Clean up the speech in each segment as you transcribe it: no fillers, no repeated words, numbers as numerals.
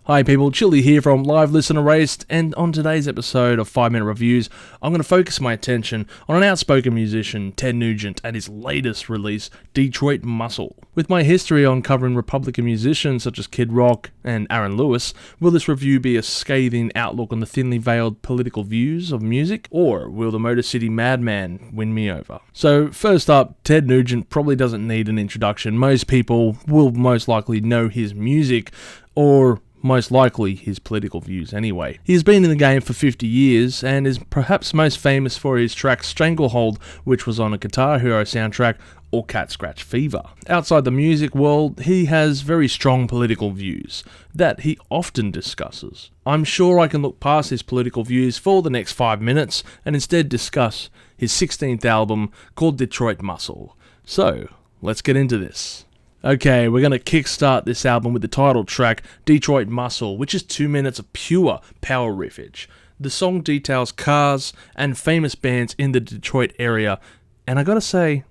Hi people, Chilli here from Live Listen Erased, and on today's episode of 5 Minute Reviews, I'm going to focus my attention on an outspoken musician, Ted Nugent, and his latest release, Detroit Muscle. With my history on covering Republican musicians such as Kid Rock and Aaron Lewis, will this review be a scathing outlook on the thinly veiled political views of music, or will the Motor City madman win me over? So first up, Ted Nugent probably doesn't need an introduction. Most people will most likely know his music, or most likely his political views anyway. He has been in the game for 50 years and is perhaps most famous for his track Stranglehold, which was on a Guitar Hero soundtrack, or Cat Scratch Fever. Outside the music world, he has very strong political views that he often discusses. I'm sure I can look past his political views for the next 5 minutes and instead discuss his 16th album called Detroit Muscle. So, let's get into this. Okay, we're going to kickstart this album with the title track, Detroit Muscle, which is 2 minutes of pure power riffage. The song details cars and famous bands in the Detroit area, and I gotta say,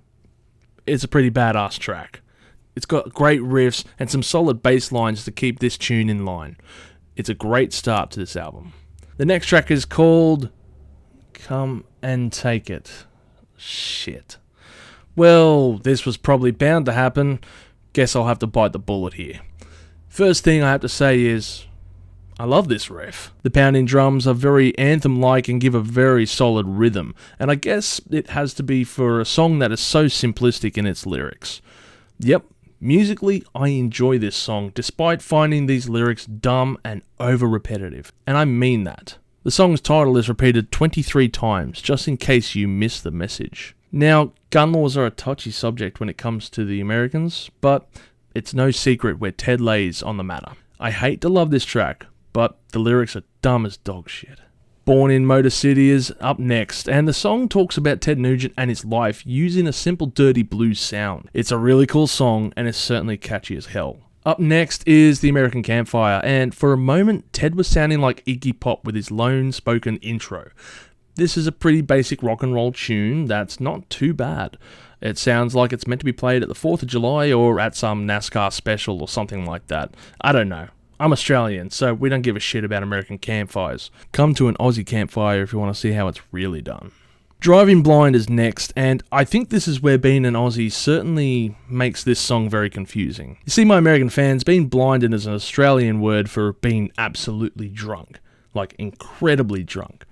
it's a pretty badass track. It's got great riffs and some solid bass lines to keep this tune in line. It's a great start to this album. The next track is called Come and Take It. Shit. Well, this was probably bound to happen. Guess I'll have to bite the bullet here. First thing I have to say is, I love this riff. The pounding drums are very anthem-like and give a very solid rhythm, and I guess it has to be for a song that is so simplistic in its lyrics. Yep, musically I enjoy this song despite finding these lyrics dumb and over-repetitive, and I mean that. The song's title is repeated 23 times, just in case you missed the message. Now, gun laws are a touchy subject when it comes to the Americans, but it's no secret where Ted lays on the matter. I hate to love this track, but the lyrics are dumb as dog shit. Born in Motor City is up next, and the song talks about Ted Nugent and his life using a simple dirty blues sound. It's a really cool song, and it's certainly catchy as hell. Up next is the American Campfire, and for a moment, Ted was sounding like Iggy Pop with his lone spoken intro. This is a pretty basic rock and roll tune that's not too bad. It sounds like it's meant to be played at the 4th of July or at some NASCAR special or something like that. I don't know. I'm Australian, so we don't give a shit about American campfires. Come to an Aussie campfire if you want to see how it's really done. Driving Blind is next, and I think this is where being an Aussie certainly makes this song very confusing. You see, my American fans, being blinded is an Australian word for being absolutely drunk. Like, incredibly drunk.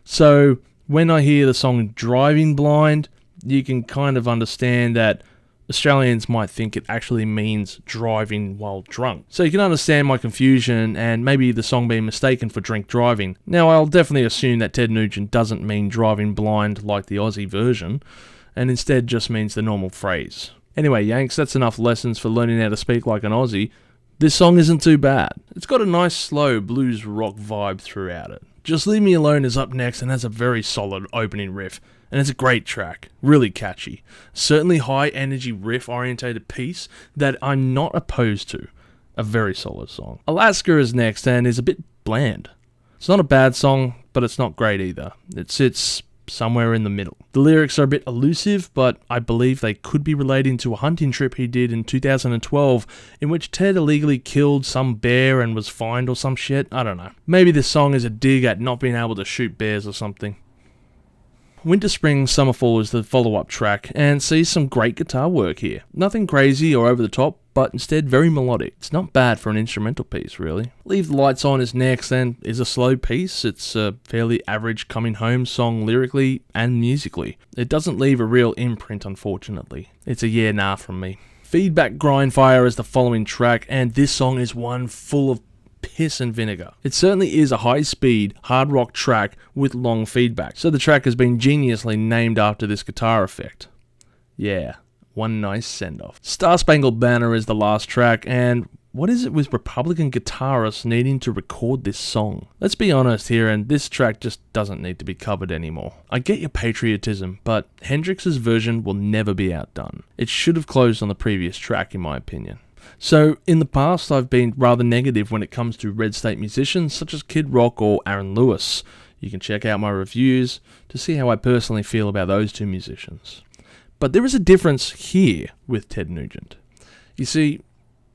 So, when I hear the song Driving Blind, you can kind of understand that Australians might think it actually means driving while drunk. So you can understand my confusion and maybe the song being mistaken for drink driving. Now, I'll definitely assume that Ted Nugent doesn't mean driving blind like the Aussie version, and instead just means the normal phrase. Anyway, Yanks, that's enough lessons for learning how to speak like an Aussie. This song isn't too bad. It's got a nice slow blues rock vibe throughout it. Just Leave Me Alone is up next and has a very solid opening riff, and it's a great track, really catchy. Certainly high energy riff orientated piece that I'm not opposed to. A very solid song. Alaska is next and is a bit bland. It's not a bad song, but it's not great either. It sits somewhere in the middle. The lyrics are a bit elusive, but I believe they could be relating to a hunting trip he did in 2012 in which Ted illegally killed some bear and was fined or some shit. I don't know. Maybe this song is a dig at not being able to shoot bears or something. Winter Spring Summerfall is the follow-up track and sees some great guitar work here. Nothing crazy or over the top, but instead very melodic. It's not bad for an instrumental piece, really. Leave the Lights On is next and is a slow piece. It's a fairly average coming home song lyrically and musically. It doesn't leave a real imprint, unfortunately. It's a yeah nah from me. Feedback Grindfire is the following track, and this song is one full of piss and vinegar. It certainly is a high-speed, hard rock track with long feedback, so the track has been geniusly named after this guitar effect. Yeah, one nice send-off. Star Spangled Banner is the last track, and what is it with Republican guitarists needing to record this song? Let's be honest here, and this track just doesn't need to be covered anymore. I get your patriotism, but Hendrix's version will never be outdone. It should have closed on the previous track, in my opinion. So, in the past, I've been rather negative when it comes to Red State musicians such as Kid Rock or Aaron Lewis. You can check out my reviews to see how I personally feel about those two musicians. But there is a difference here with Ted Nugent. You see,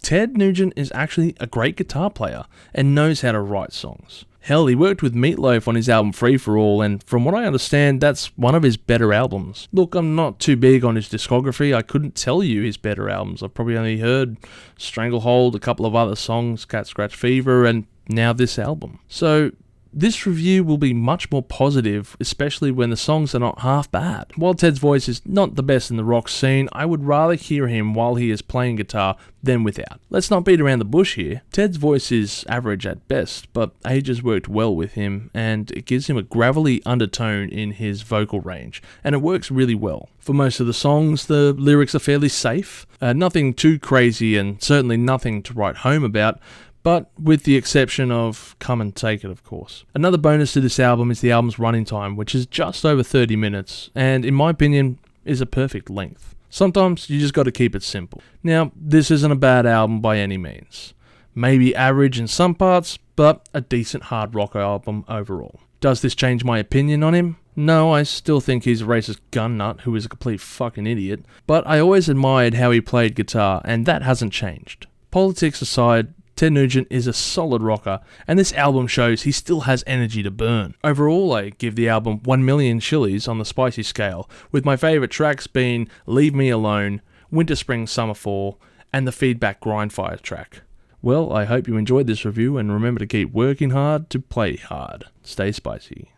Ted Nugent is actually a great guitar player and knows how to write songs. Hell, he worked with Meatloaf on his album Free For All, and from what I understand, that's one of his better albums. Look, I'm not too big on his discography. I couldn't tell you his better albums. I've probably only heard Stranglehold, a couple of other songs, Cat Scratch Fever, and now this album. So this review will be much more positive, especially when the songs are not half bad. While Ted's voice is not the best in the rock scene, I would rather hear him while he is playing guitar than without. Let's not beat around the bush here. Ted's voice is average at best, but age has worked well with him, and it gives him a gravelly undertone in his vocal range, and it works really well. For most of the songs, the lyrics are fairly safe, nothing too crazy and certainly nothing to write home about, but with the exception of Come and Take It, of course. Another bonus to this album is the album's running time, which is just over 30 minutes, and in my opinion, is a perfect length. Sometimes you just gotta keep it simple. Now, this isn't a bad album by any means. Maybe average in some parts, but a decent hard rock album overall. Does this change my opinion on him? No, I still think he's a racist gun nut who is a complete fucking idiot, but I always admired how he played guitar, and that hasn't changed. Politics aside, Ted Nugent is a solid rocker, and this album shows he still has energy to burn. Overall, I give the album 1 million chilies on the spicy scale, with my favourite tracks being Leave Me Alone, Winter Spring Summer Fall, and the Feedback Grindfire track. Well, I hope you enjoyed this review, and remember to keep working hard to play hard. Stay spicy.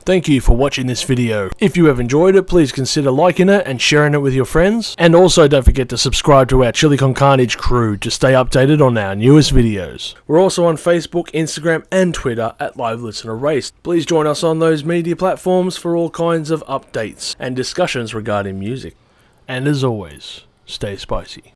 Thank you for watching this video. If you have enjoyed it, please consider liking it and sharing it with your friends. And also don't forget to subscribe to our Chilli Con Carnage Crew to stay updated on our newest videos. We're also on Facebook, Instagram and Twitter at Live Listen Erased. Please join us on those media platforms for all kinds of updates and discussions regarding music. And as always, stay spicy.